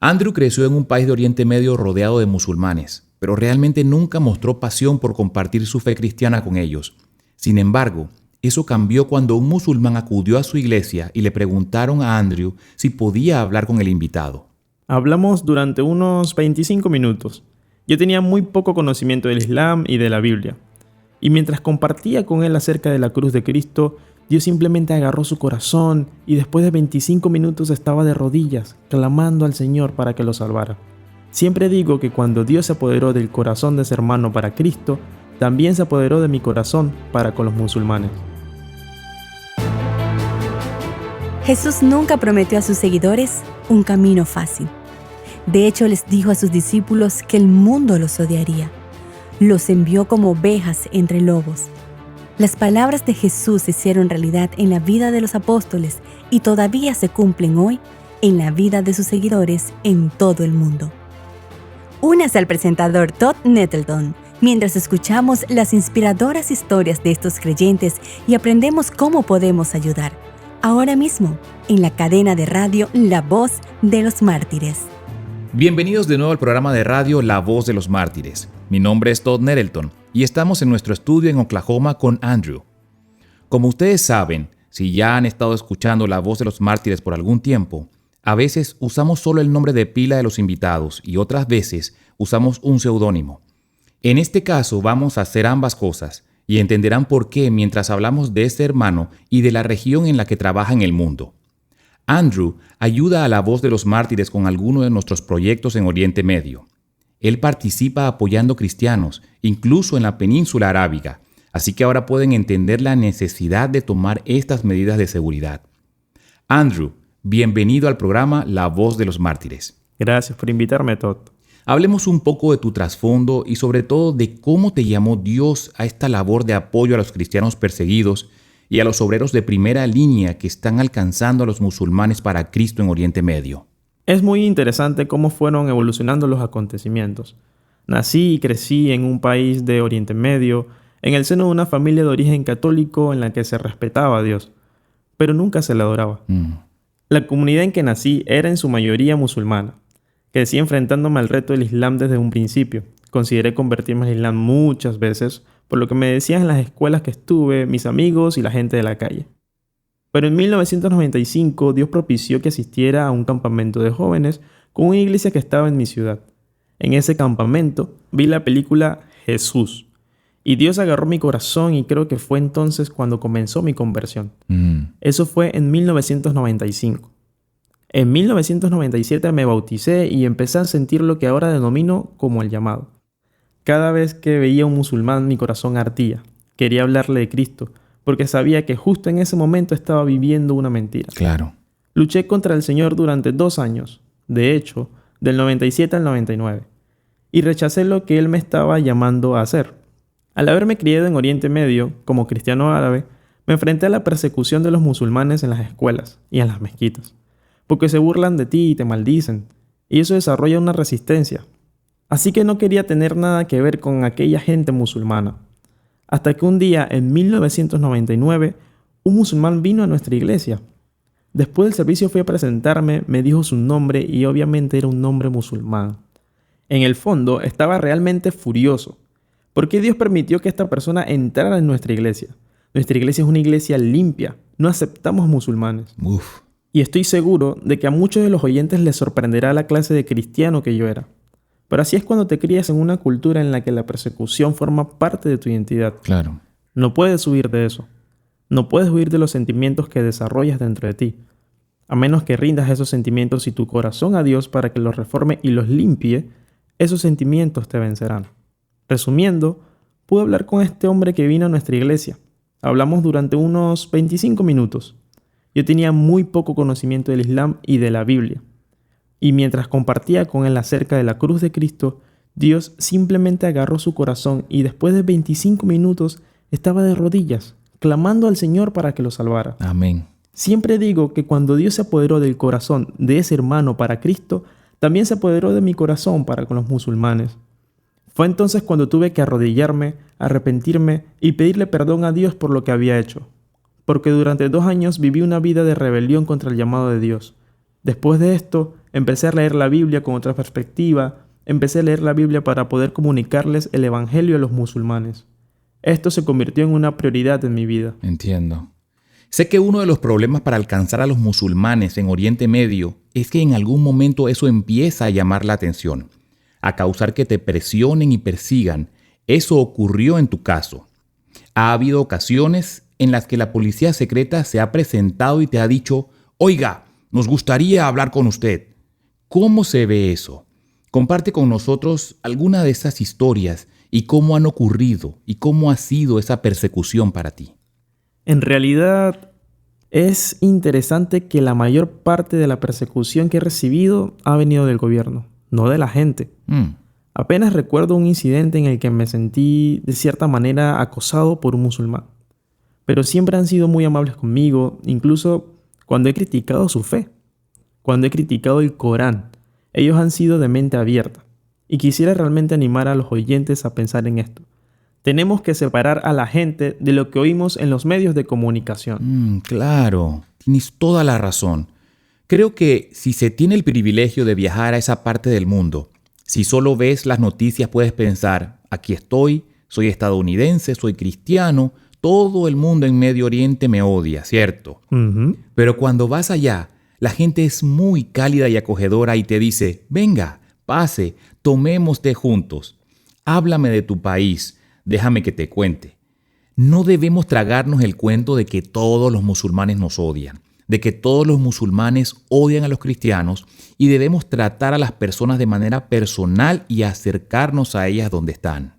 Andrew creció en un país de Oriente Medio rodeado de musulmanes, pero realmente nunca mostró pasión por compartir su fe cristiana con ellos. Sin embargo, eso cambió cuando un musulmán acudió a su iglesia y le preguntaron a Andrew si podía hablar con el invitado. Hablamos durante unos 25 minutos. Yo tenía muy poco conocimiento del Islam y de la Biblia. Y mientras compartía con él acerca de la cruz de Cristo, Dios simplemente agarró su corazón y después de 25 minutos estaba de rodillas, clamando al Señor para que lo salvara. Siempre digo que cuando Dios se apoderó del corazón de ese hermano para Cristo, también se apoderó de mi corazón para con los musulmanes. Jesús nunca prometió a sus seguidores un camino fácil. De hecho, les dijo a sus discípulos que el mundo los odiaría. Los envió como ovejas entre lobos. Las palabras de Jesús se hicieron realidad en la vida de los apóstoles y todavía se cumplen hoy en la vida de sus seguidores en todo el mundo. Únase al presentador Todd Nettleton mientras escuchamos las inspiradoras historias de estos creyentes y aprendemos cómo podemos ayudar. Ahora mismo, en la cadena de radio La Voz de los Mártires. Bienvenidos de nuevo al programa de radio La Voz de los Mártires. Mi nombre es Todd Nettleton y estamos en nuestro estudio en Oklahoma con Andrew. Como ustedes saben, si ya han estado escuchando La Voz de los Mártires por algún tiempo, a veces usamos solo el nombre de pila de los invitados y otras veces usamos un seudónimo. En este caso vamos a hacer ambas cosas y entenderán por qué mientras hablamos de este hermano y de la región en la que trabaja en el mundo. Andrew ayuda a La Voz de los Mártires con algunos de nuestros proyectos en Oriente Medio. Él participa apoyando cristianos, incluso en la península arábiga, así que ahora pueden entender la necesidad de tomar estas medidas de seguridad. Andrew, bienvenido al programa La Voz de los Mártires. Gracias por invitarme, Todd. Hablemos un poco de tu trasfondo y sobre todo de cómo te llamó Dios a esta labor de apoyo a los cristianos perseguidos y a los obreros de primera línea que están alcanzando a los musulmanes para Cristo en Oriente Medio. Es muy interesante cómo fueron evolucionando los acontecimientos. Nací y crecí en un país de Oriente Medio, en el seno de una familia de origen católico en la que se respetaba a Dios, pero nunca se le adoraba. La comunidad en que nací era en su mayoría musulmana. Crecí enfrentándome al reto del Islam desde un principio. Consideré convertirme al Islam muchas veces, por lo que me decían en las escuelas que estuve, mis amigos y la gente de la calle. Pero en 1995 Dios propició que asistiera a un campamento de jóvenes con una iglesia que estaba en mi ciudad. En ese campamento vi la película Jesús. Y Dios agarró mi corazón y creo que fue entonces cuando comenzó mi conversión. Eso fue en 1995. En 1997 me bauticé y empecé a sentir lo que ahora denomino como el llamado. Cada vez que veía a un musulmán mi corazón ardía. Quería hablarle de Cristo, porque sabía que justo en ese momento estaba viviendo una mentira. Claro. Luché contra el Señor durante 2 años, de hecho, del 97 al 99, y rechacé lo que Él me estaba llamando a hacer. Al haberme criado en Oriente Medio, como cristiano árabe, me enfrenté a la persecución de los musulmanes en las escuelas y en las mezquitas, porque se burlan de ti y te maldicen, y eso desarrolla una resistencia. Así que no quería tener nada que ver con aquella gente musulmana. Hasta que un día, en 1999, un musulmán vino a nuestra iglesia. Después del servicio fui a presentarme, me dijo su nombre y obviamente era un nombre musulmán. En el fondo, estaba realmente furioso. ¿Por qué Dios permitió que esta persona entrara en nuestra iglesia? Nuestra iglesia es una iglesia limpia, no aceptamos musulmanes. Y estoy seguro de que a muchos de los oyentes les sorprenderá la clase de cristiano que yo era. Pero así es cuando te crías en una cultura en la que la persecución forma parte de tu identidad. Claro. No puedes huir de eso. No puedes huir de los sentimientos que desarrollas dentro de ti. A menos que rindas esos sentimientos y tu corazón a Dios para que los reforme y los limpie, esos sentimientos te vencerán. Resumiendo, pude hablar con este hombre que vino a nuestra iglesia. Hablamos durante unos 25 minutos. Yo tenía muy poco conocimiento del Islam y de la Biblia. Y mientras compartía con él acerca de la cruz de Cristo, Dios simplemente agarró su corazón y después de 25 minutos estaba de rodillas, clamando al Señor para que lo salvara. Amén. Siempre digo que cuando Dios se apoderó del corazón de ese hermano para Cristo, también se apoderó de mi corazón para con los musulmanes. Fue entonces cuando tuve que arrodillarme, arrepentirme y pedirle perdón a Dios por lo que había hecho. Porque durante 2 años viví una vida de rebelión contra el llamado de Dios. Después de esto, empecé a leer la Biblia con otra perspectiva. Empecé a leer la Biblia para poder comunicarles el Evangelio a los musulmanes. Esto se convirtió en una prioridad en mi vida. Entiendo. Sé que uno de los problemas para alcanzar a los musulmanes en Oriente Medio es que en algún momento eso empieza a llamar la atención, a causar que te presionen y persigan. Eso ocurrió en tu caso. Ha habido ocasiones en las que la policía secreta se ha presentado y te ha dicho: «Oiga, nos gustaría hablar con usted». ¿Cómo se ve eso? Comparte con nosotros alguna de esas historias y cómo han ocurrido y cómo ha sido esa persecución para ti. En realidad, es interesante que la mayor parte de la persecución que he recibido ha venido del gobierno, no de la gente. Apenas recuerdo un incidente en el que me sentí de cierta manera acosado por un musulmán. Pero siempre han sido muy amables conmigo, incluso cuando he criticado su fe, cuando he criticado el Corán. Ellos han sido de mente abierta. Y quisiera realmente animar a los oyentes a pensar en esto. Tenemos que separar a la gente de lo que oímos en los medios de comunicación. Claro, tienes toda la razón. Creo que si se tiene el privilegio de viajar a esa parte del mundo, si solo ves las noticias puedes pensar: aquí estoy, soy estadounidense, soy cristiano, todo el mundo en Medio Oriente me odia, ¿cierto? Pero cuando vas allá, la gente es muy cálida y acogedora y te dice: venga, pase, tomemos té juntos. Háblame de tu país, déjame que te cuente. No debemos tragarnos el cuento de que todos los musulmanes nos odian, de que todos los musulmanes odian a los cristianos, y debemos tratar a las personas de manera personal y acercarnos a ellas donde están.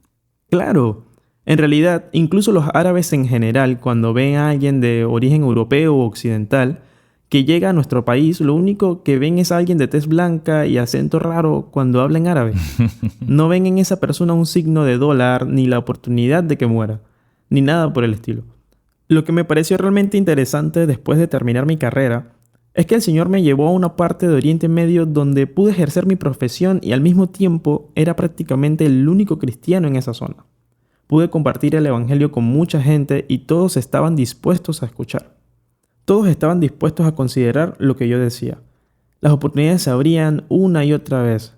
Claro. En realidad, incluso los árabes en general, cuando ven a alguien de origen europeo o occidental que llega a nuestro país, lo único que ven es a alguien de tez blanca y acento raro cuando habla en árabe. No ven en esa persona un signo de dólar, ni la oportunidad de que muera, ni nada por el estilo. Lo que me pareció realmente interesante después de terminar mi carrera es que el Señor me llevó a una parte de Oriente Medio donde pude ejercer mi profesión y al mismo tiempo era prácticamente el único cristiano en esa zona. Pude compartir el Evangelio con mucha gente y todos estaban dispuestos a escuchar. Todos estaban dispuestos a considerar lo que yo decía. Las oportunidades se abrían una y otra vez.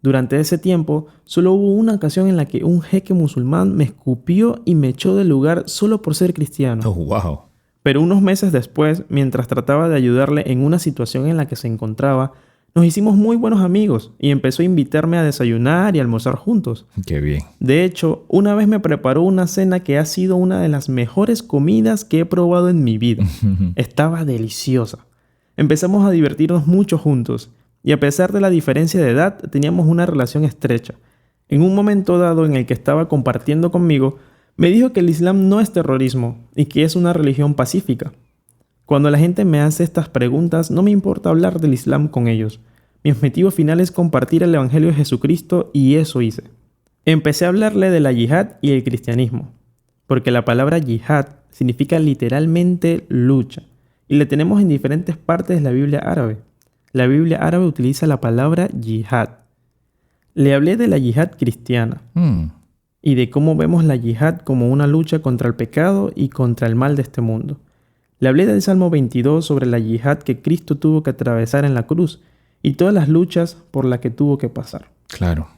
Durante ese tiempo, solo hubo una ocasión en la que un jeque musulmán me escupió y me echó del lugar solo por ser cristiano. Oh, wow. Pero unos meses después, mientras trataba de ayudarle en una situación en la que se encontraba, nos hicimos muy buenos amigos y empezó a invitarme a desayunar y almorzar juntos. Qué bien. De hecho, una vez me preparó una cena que ha sido una de las mejores comidas que he probado en mi vida. Estaba deliciosa. Empezamos a divertirnos mucho juntos y a pesar de la diferencia de edad, teníamos una relación estrecha. En un momento dado en el que estaba compartiendo conmigo, me dijo que el Islam no es terrorismo y que es una religión pacífica. Cuando la gente me hace estas preguntas, no me importa hablar del Islam con ellos. Mi objetivo final es compartir el Evangelio de Jesucristo y eso hice. Empecé a hablarle de la yihad y el cristianismo, porque la palabra yihad significa literalmente lucha, y la tenemos en diferentes partes de la Biblia árabe. La Biblia árabe utiliza la palabra yihad. Le hablé de la yihad cristiana y de cómo vemos la yihad como una lucha contra el pecado y contra el mal de este mundo. Le hablé del Salmo 22 sobre la yihad que Cristo tuvo que atravesar en la cruz y todas las luchas por las que tuvo que pasar. Claro.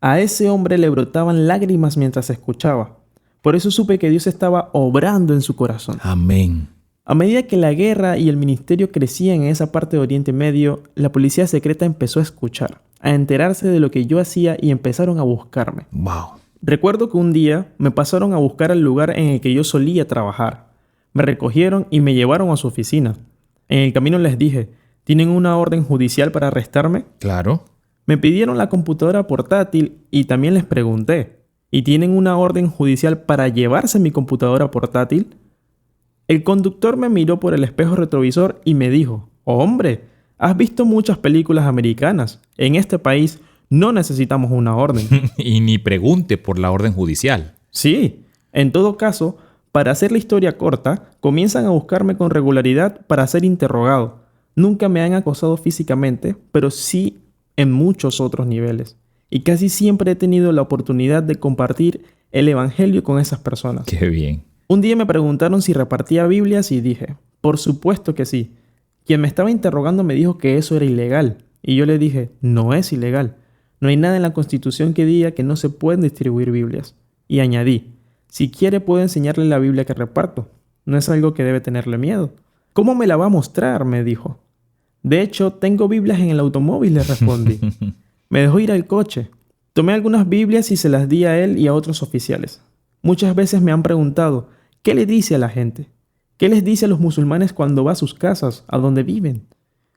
A ese hombre le brotaban lágrimas mientras escuchaba. Por eso supe que Dios estaba obrando en su corazón. Amén. A medida que la guerra y el ministerio crecían en esa parte de Oriente Medio, la policía secreta empezó a escuchar, a enterarse de lo que yo hacía y empezaron a buscarme. Wow. Recuerdo que un día me pasaron a buscar al lugar en el que yo solía trabajar. Me recogieron y me llevaron a su oficina. En el camino les dije: ¿tienen una orden judicial para arrestarme? Claro. Me pidieron la computadora portátil y también les pregunté: ¿y tienen una orden judicial para llevarse mi computadora portátil? El conductor me miró por el espejo retrovisor y me dijo: «Hombre, has visto muchas películas americanas. En este país no necesitamos una orden». Y ni pregunte por la orden judicial. Sí, en todo caso, para hacer la historia corta, comienzan a buscarme con regularidad para ser interrogado. Nunca me han acosado físicamente, pero sí en muchos otros niveles. Y casi siempre he tenido la oportunidad de compartir el Evangelio con esas personas. Qué bien. Un día me preguntaron si repartía Biblias y dije: por supuesto que sí. Quien me estaba interrogando me dijo que eso era ilegal. Y yo le dije, no es ilegal. No hay nada en la Constitución que diga que no se pueden distribuir Biblias. Y añadí, si quiere puedo enseñarle la Biblia que reparto. No es algo que debe tenerle miedo. ¿Cómo me la va a mostrar?, me dijo. De hecho, tengo Biblias en el automóvil, le respondí. Me dejó ir al coche. Tomé algunas Biblias y se las di a él y a otros oficiales. Muchas veces me han preguntado, ¿qué le dice a la gente? ¿Qué les dice a los musulmanes cuando va a sus casas, a donde viven?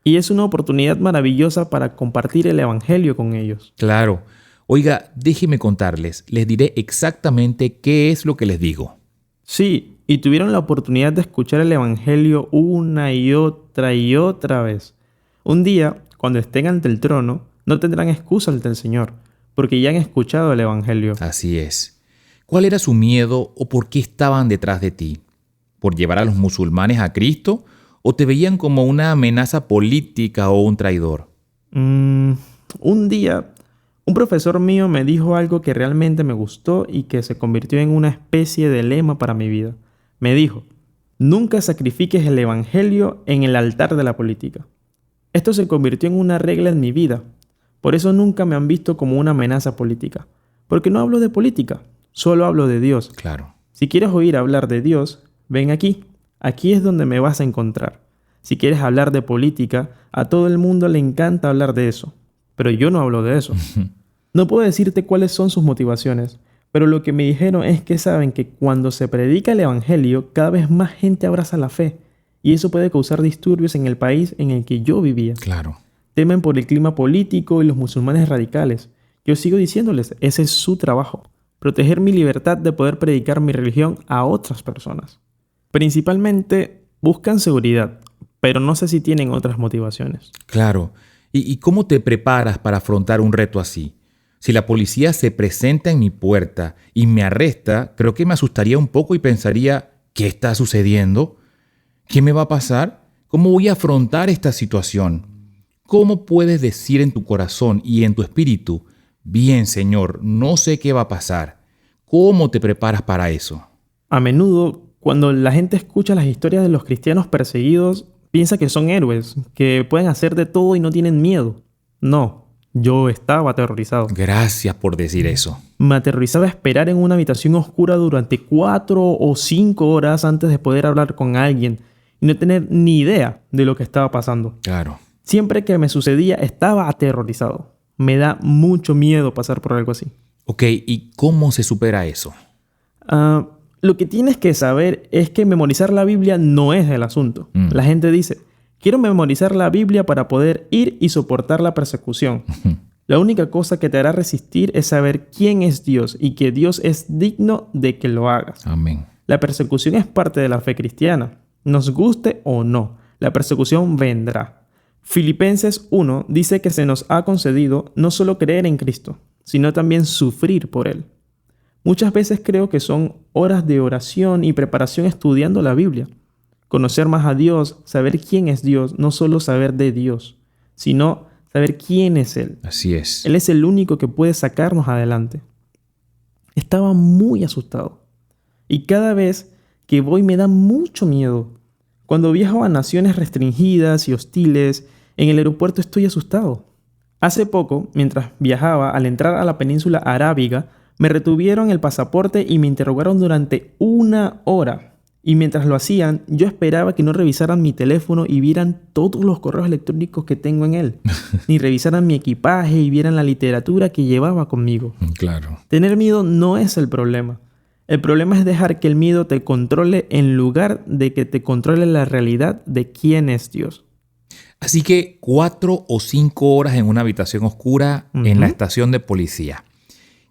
Y es una oportunidad maravillosa para compartir el evangelio con ellos. Claro. Oiga, déjeme contarles, les diré exactamente qué es lo que les digo. Sí, y tuvieron la oportunidad de escuchar el evangelio una y otra vez. Un día, cuando estén ante el trono, no tendrán excusa ante el Señor, porque ya han escuchado el evangelio. Así es. ¿Cuál era su miedo o por qué estaban detrás de ti? ¿Por llevar a los musulmanes a Cristo o te veían como una amenaza política o un traidor? Un día, un profesor mío me dijo algo que realmente me gustó y que se convirtió en una especie de lema para mi vida. Me dijo, nunca sacrifiques el evangelio en el altar de la política. Esto se convirtió en una regla en mi vida. Por eso nunca me han visto como una amenaza política. Porque no hablo de política, solo hablo de Dios. Claro. Si quieres oír hablar de Dios, ven aquí. Aquí es donde me vas a encontrar. Si quieres hablar de política, a todo el mundo le encanta hablar de eso. Pero yo no hablo de eso. No puedo decirte cuáles son sus motivaciones, pero lo que me dijeron es que saben que cuando se predica el evangelio, cada vez más gente abraza la fe. Y eso puede causar disturbios en el país en el que yo vivía. Claro. Temen por el clima político y los musulmanes radicales. Yo sigo diciéndoles, ese es su trabajo. Proteger mi libertad de poder predicar mi religión a otras personas. Principalmente buscan seguridad, pero no sé si tienen otras motivaciones. Claro. ¿Y cómo te preparas para afrontar un reto así? Si la policía se presenta en mi puerta y me arresta, creo que me asustaría un poco y pensaría, ¿qué está sucediendo? ¿Qué me va a pasar? ¿Cómo voy a afrontar esta situación? ¿Cómo puedes decir en tu corazón y en tu espíritu, bien, Señor, no sé qué va a pasar? ¿Cómo te preparas para eso? A menudo, cuando la gente escucha las historias de los cristianos perseguidos, piensa que son héroes, que pueden hacer de todo y no tienen miedo. No, yo estaba aterrorizado. Gracias por decir eso. Me aterrorizaba esperar en una habitación oscura durante 4 o 5 horas antes de poder hablar con alguien y no tener ni idea de lo que estaba pasando. Claro. Siempre que me sucedía, estaba aterrorizado. Me da mucho miedo pasar por algo así. Ok, ¿y cómo se supera eso? Lo que tienes que saber es que memorizar la Biblia no es el asunto. La gente dice, quiero memorizar la Biblia para poder ir y soportar la persecución. La única cosa que te hará resistir es saber quién es Dios y que Dios es digno de que lo hagas. Amén. La persecución es parte de la fe cristiana. Nos guste o no, la persecución vendrá. Filipenses 1 dice que se nos ha concedido no solo creer en Cristo, sino también sufrir por Él. Muchas veces creo que son horas de oración y preparación estudiando la Biblia. Conocer más a Dios, saber quién es Dios, no solo saber de Dios, sino saber quién es Él. Así es. Él es el único que puede sacarnos adelante. Estaba muy asustado. Y cada vez que voy me da mucho miedo. Cuando viajo a naciones restringidas y hostiles, en el aeropuerto estoy asustado. Hace poco, mientras viajaba, al entrar a la península arábiga, me retuvieron el pasaporte y me interrogaron durante 1 hora. Y mientras lo hacían, yo esperaba que no revisaran mi teléfono y vieran todos los correos electrónicos que tengo en él. Ni revisaran mi equipaje y vieran la literatura que llevaba conmigo. Claro. Tener miedo no es el problema. El problema es dejar que el miedo te controle en lugar de que te controle la realidad de quién es Dios. Así que 4 o 5 horas en una habitación oscura en la estación de policía.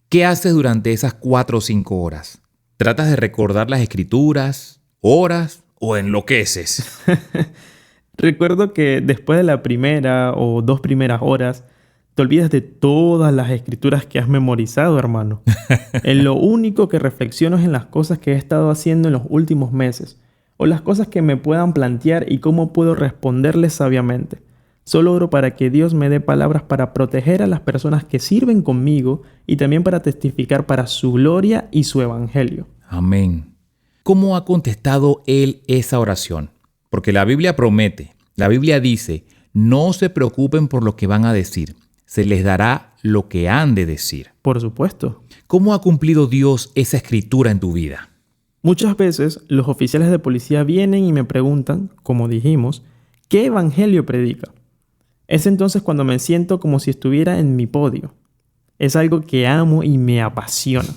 ¿Qué haces durante esas 4 o 5 horas? ¿Tratas de recordar las escrituras, horas o enloqueces? Recuerdo que después de la primera o 2 primeras horas, te olvidas de todas las escrituras que has memorizado, hermano. En lo único que reflexiono es en las cosas que he estado haciendo en los últimos meses, o las cosas que me puedan plantear y cómo puedo responderles sabiamente. Solo oro para que Dios me dé palabras para proteger a las personas que sirven conmigo y también para testificar para su gloria y su evangelio. Amén. ¿Cómo ha contestado Él esa oración? Porque la Biblia promete, La Biblia dice, no se preocupen por lo que van a decir, se les dará lo que han de decir. Por supuesto. ¿Cómo ha cumplido Dios esa escritura en tu vida? Muchas veces los oficiales de policía vienen y me preguntan, como dijimos, ¿qué evangelio predica? Es entonces cuando me siento como si estuviera en mi podio. Es algo que amo y me apasiona.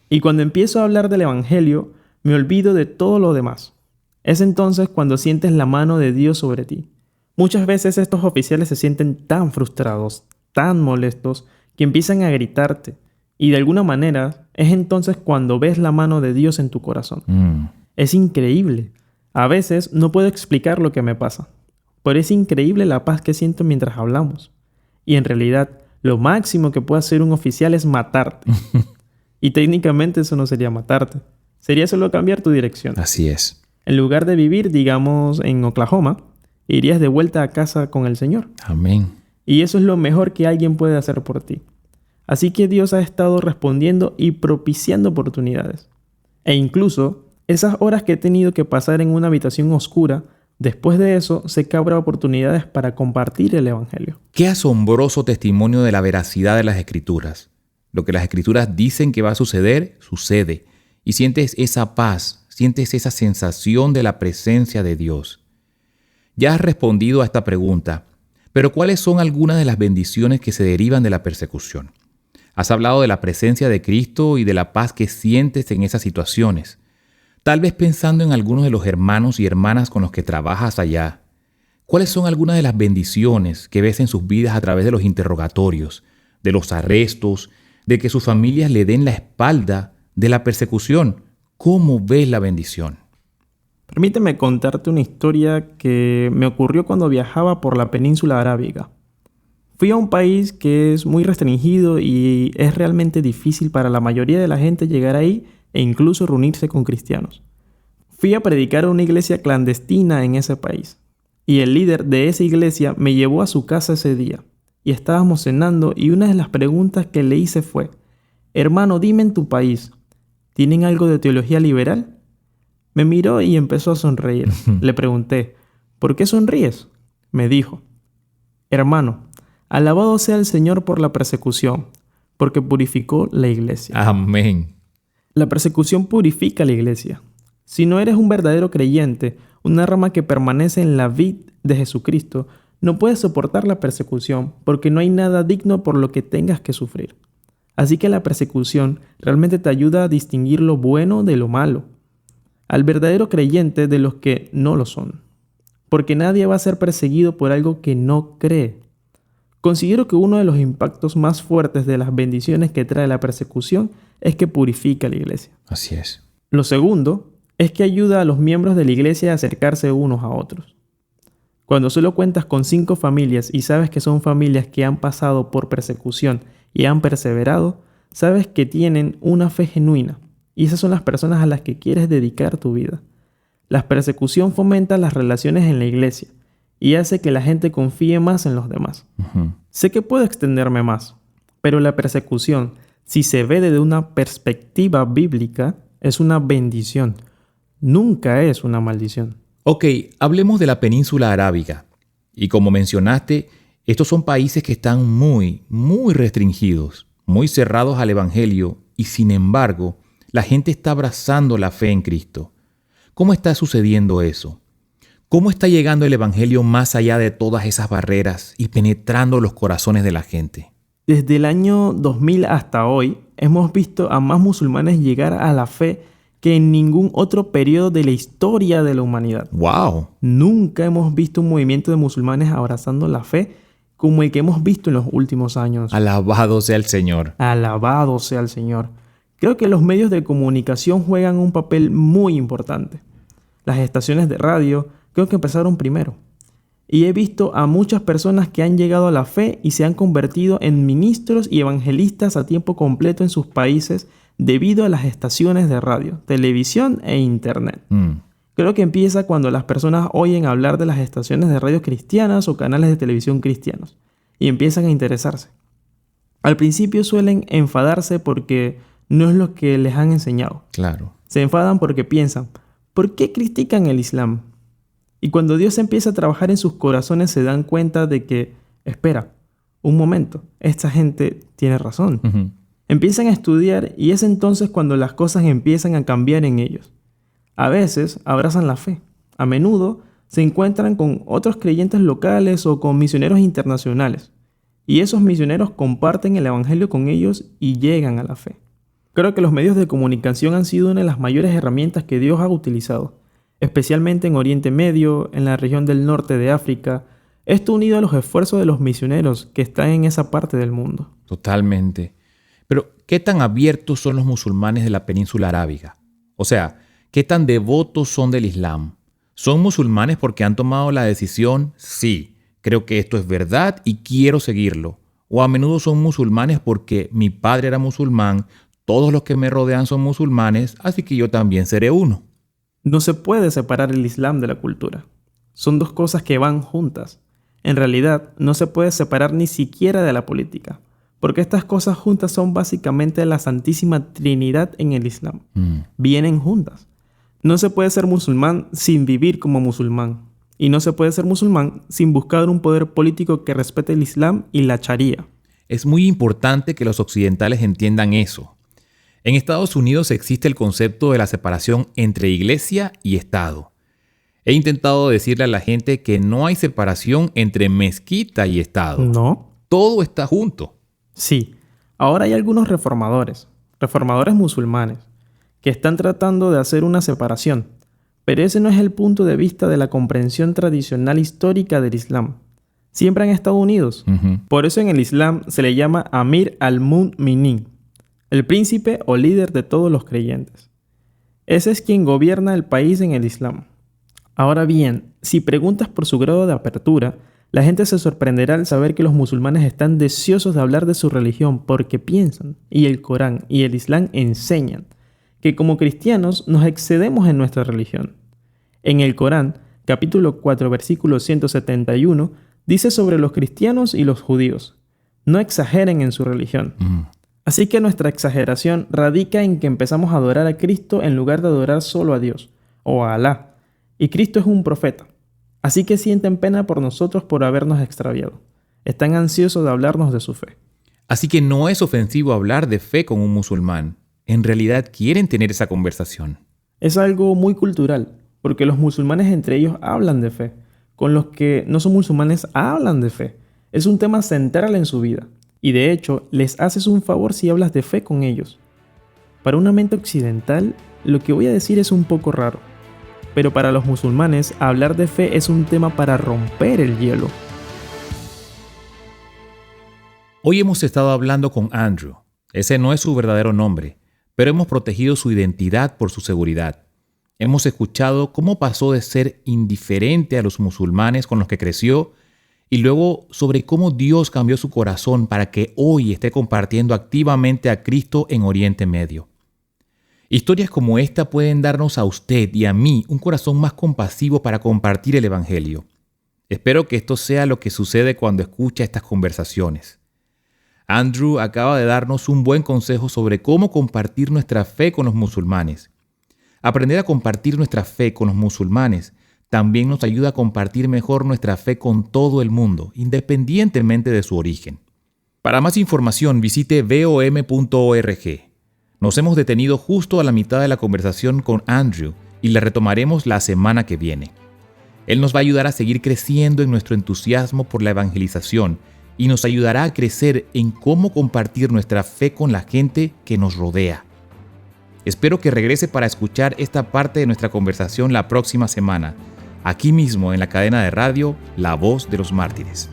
Y cuando empiezo a hablar del evangelio, me olvido de todo lo demás. Es entonces cuando sientes la mano de Dios sobre ti. Muchas veces estos oficiales se sienten tan frustrados, tan molestos, que empiezan a gritarte. Y de alguna manera es entonces cuando ves la mano de Dios en tu corazón. Es increíble. A veces no puedo explicar lo que me pasa, pero es increíble la paz que siento mientras hablamos. Y en realidad, lo máximo que puede hacer un oficial es matarte. Y técnicamente eso no sería matarte. Sería solo cambiar tu dirección. Así es. En lugar de vivir, digamos, en Oklahoma, irías de vuelta a casa con el Señor. Amén. Y eso es lo mejor que alguien puede hacer por ti. Así que Dios ha estado respondiendo y propiciando oportunidades. E incluso, esas horas que he tenido que pasar en una habitación oscura, después de eso sé que habrá oportunidades para compartir el Evangelio. Qué asombroso testimonio de la veracidad de las Escrituras. Lo que las Escrituras dicen que va a suceder, sucede. Y sientes esa paz, sientes esa sensación de la presencia de Dios. Ya has respondido a esta pregunta, pero ¿cuáles son algunas de las bendiciones que se derivan de la persecución? Has hablado de la presencia de Cristo y de la paz que sientes en esas situaciones. Tal vez pensando en algunos de los hermanos y hermanas con los que trabajas allá. ¿Cuáles son algunas de las bendiciones que ves en sus vidas a través de los interrogatorios, de los arrestos, de que sus familias le den la espalda, de la persecución? ¿Cómo ves la bendición? Permíteme contarte una historia que me ocurrió cuando viajaba por la península arábiga. Fui a un país que es muy restringido y es realmente difícil para la mayoría de la gente llegar ahí e incluso reunirse con cristianos. Fui a predicar a una iglesia clandestina en ese país y el líder de esa iglesia me llevó a su casa ese día y estábamos cenando y una de las preguntas que le hice fue: hermano, dime en tu país, ¿tienen algo de teología liberal? Me miró y empezó a sonreír. Le pregunté, ¿por qué sonríes? Me dijo, hermano, alabado sea el Señor por la persecución, porque purificó la iglesia. Amén. La persecución purifica la iglesia. Si no eres un verdadero creyente, una rama que permanece en la vid de Jesucristo, no puedes soportar la persecución porque no hay nada digno por lo que tengas que sufrir. Así que la persecución realmente te ayuda a distinguir lo bueno de lo malo, al verdadero creyente de los que no lo son. Porque nadie va a ser perseguido por algo que no cree. Considero que uno de los impactos más fuertes de las bendiciones que trae la persecución es que purifica la iglesia. Así es. Lo segundo es que ayuda a los miembros de la iglesia a acercarse unos a otros. Cuando solo cuentas con 5 familias y sabes que son familias que han pasado por persecución y han perseverado, sabes que tienen una fe genuina y esas son las personas a las que quieres dedicar tu vida. La persecución fomenta las relaciones en la iglesia y hace que la gente confíe más en los demás. Sé que puedo extenderme más, pero la persecución, si se ve desde una perspectiva bíblica, es una bendición. Nunca es una maldición. Ok, hablemos de la península arábiga. Y como mencionaste, estos son países que están muy restringidos, muy cerrados al evangelio y sin embargo, la gente está abrazando la fe en Cristo. ¿Cómo está sucediendo eso? ¿Cómo está llegando el evangelio más allá de todas esas barreras y penetrando los corazones de la gente? Desde el año 2000 hasta hoy, hemos visto a más musulmanes llegar a la fe que en ningún otro periodo de la historia de la humanidad. ¡Wow! Nunca hemos visto un movimiento de musulmanes abrazando la fe como el que hemos visto en los últimos años. Alabado sea el Señor. Alabado sea el Señor. Creo que los medios de comunicación juegan un papel muy importante. Las estaciones de radio creo que empezaron primero. Y he visto a muchas personas que han llegado a la fe y se han convertido en ministros y evangelistas a tiempo completo en sus países debido a las estaciones de radio, televisión e internet. Creo que empieza cuando las personas oyen hablar de las estaciones de radio cristianas o canales de televisión cristianos y empiezan a interesarse. Al principio suelen enfadarse porque no es lo que les han enseñado. Claro. Se enfadan porque piensan, ¿por qué critican el Islam? Y cuando Dios empieza a trabajar en sus corazones se dan cuenta de que, espera, un momento, esta gente tiene razón. Ujú. Empiezan a estudiar y es entonces cuando las cosas empiezan a cambiar en ellos. A veces abrazan la fe. A menudo se encuentran con otros creyentes locales o con misioneros internacionales. Y esos misioneros comparten el evangelio con ellos y llegan a la fe. Creo que los medios de comunicación han sido una de las mayores herramientas que Dios ha utilizado, especialmente en Oriente Medio, en la región del norte de África. Esto unido a los esfuerzos de los misioneros que están en esa parte del mundo. Totalmente. Pero, ¿qué tan abiertos son los musulmanes de la península arábiga? O sea, ¿qué tan devotos son del Islam? ¿Son musulmanes porque han tomado la decisión? Sí, creo que esto es verdad y quiero seguirlo. O a menudo son musulmanes porque mi padre era musulmán, todos los que me rodean son musulmanes, así que yo también seré uno. No se puede separar el Islam de la cultura. Son dos cosas que van juntas. En realidad, no se puede separar ni siquiera de la política, porque estas cosas juntas son básicamente la Santísima Trinidad en el Islam. Vienen juntas. No se puede ser musulmán sin vivir como musulmán. Y no se puede ser musulmán sin buscar un poder político que respete el Islam y la Sharia. Es muy importante que los occidentales entiendan eso. En Estados Unidos existe el concepto de la separación entre iglesia y Estado. He intentado decirle a la gente que no hay separación entre mezquita y Estado. ¿No? Todo está junto. Sí. Ahora hay algunos reformadores musulmanes, que están tratando de hacer una separación. Pero ese no es el punto de vista de la comprensión tradicional histórica del Islam. Siempre han estado unidos. Por eso en el Islam se le llama Amir al-Mu'minin, el príncipe o líder de todos los creyentes. Ese es quien gobierna el país en el Islam. Ahora bien, si preguntas por su grado de apertura, la gente se sorprenderá al saber que los musulmanes están deseosos de hablar de su religión porque piensan, y el Corán y el Islam enseñan, que como cristianos nos excedemos en nuestra religión. En el Corán, capítulo 4, versículo 171, dice sobre los cristianos y los judíos: no exageren en su religión. Así que nuestra exageración radica en que empezamos a adorar a Cristo en lugar de adorar solo a Dios, o a Alá. Y Cristo es un profeta. Así que sienten pena por nosotros por habernos extraviado. Están ansiosos de hablarnos de su fe. Así que no es ofensivo hablar de fe con un musulmán. En realidad quieren tener esa conversación. Es algo muy cultural, porque los musulmanes entre ellos hablan de fe. Con los que no son musulmanes hablan de fe. Es un tema central en su vida. Y de hecho, les haces un favor si hablas de fe con ellos. Para una mente occidental, lo que voy a decir es un poco raro. Pero para los musulmanes, hablar de fe es un tema para romper el hielo. Hoy hemos estado hablando con Andrew. Ese no es su verdadero nombre, pero hemos protegido su identidad por su seguridad. Hemos escuchado cómo pasó de ser indiferente a los musulmanes con los que creció y luego sobre cómo Dios cambió su corazón para que hoy esté compartiendo activamente a Cristo en Oriente Medio. Historias como esta pueden darnos a usted y a mí un corazón más compasivo para compartir el Evangelio. Espero que esto sea lo que sucede cuando escucha estas conversaciones. Andrew acaba de darnos un buen consejo sobre cómo compartir nuestra fe con los musulmanes. Aprender a compartir nuestra fe con los musulmanes también nos ayuda a compartir mejor nuestra fe con todo el mundo, independientemente de su origen. Para más información visite vom.org. Nos hemos detenido justo a la mitad de la conversación con Andrew y la retomaremos la semana que viene. Él nos va a ayudar a seguir creciendo en nuestro entusiasmo por la evangelización y nos ayudará a crecer en cómo compartir nuestra fe con la gente que nos rodea. Espero que regrese para escuchar esta parte de nuestra conversación la próxima semana, aquí mismo en la cadena de radio La Voz de los Mártires.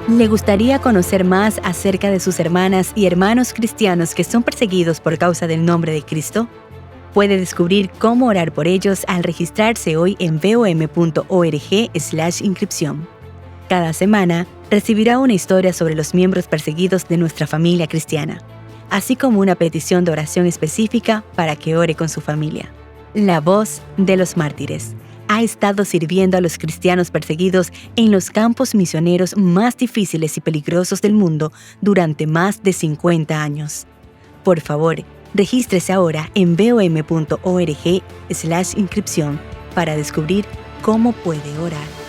¿Le gustaría conocer más acerca de sus hermanas y hermanos cristianos que son perseguidos por causa del nombre de Cristo? Puede descubrir cómo orar por ellos al registrarse hoy en vom.org/inscripción. Cada semana recibirá una historia sobre los miembros perseguidos de nuestra familia cristiana, así como una petición de oración específica para que ore con su familia. La Voz de los Mártires ha estado sirviendo a los cristianos perseguidos en los campos misioneros más difíciles y peligrosos del mundo durante más de 50 años. Por favor, regístrese ahora en vom.org/inscripción para descubrir cómo puede orar.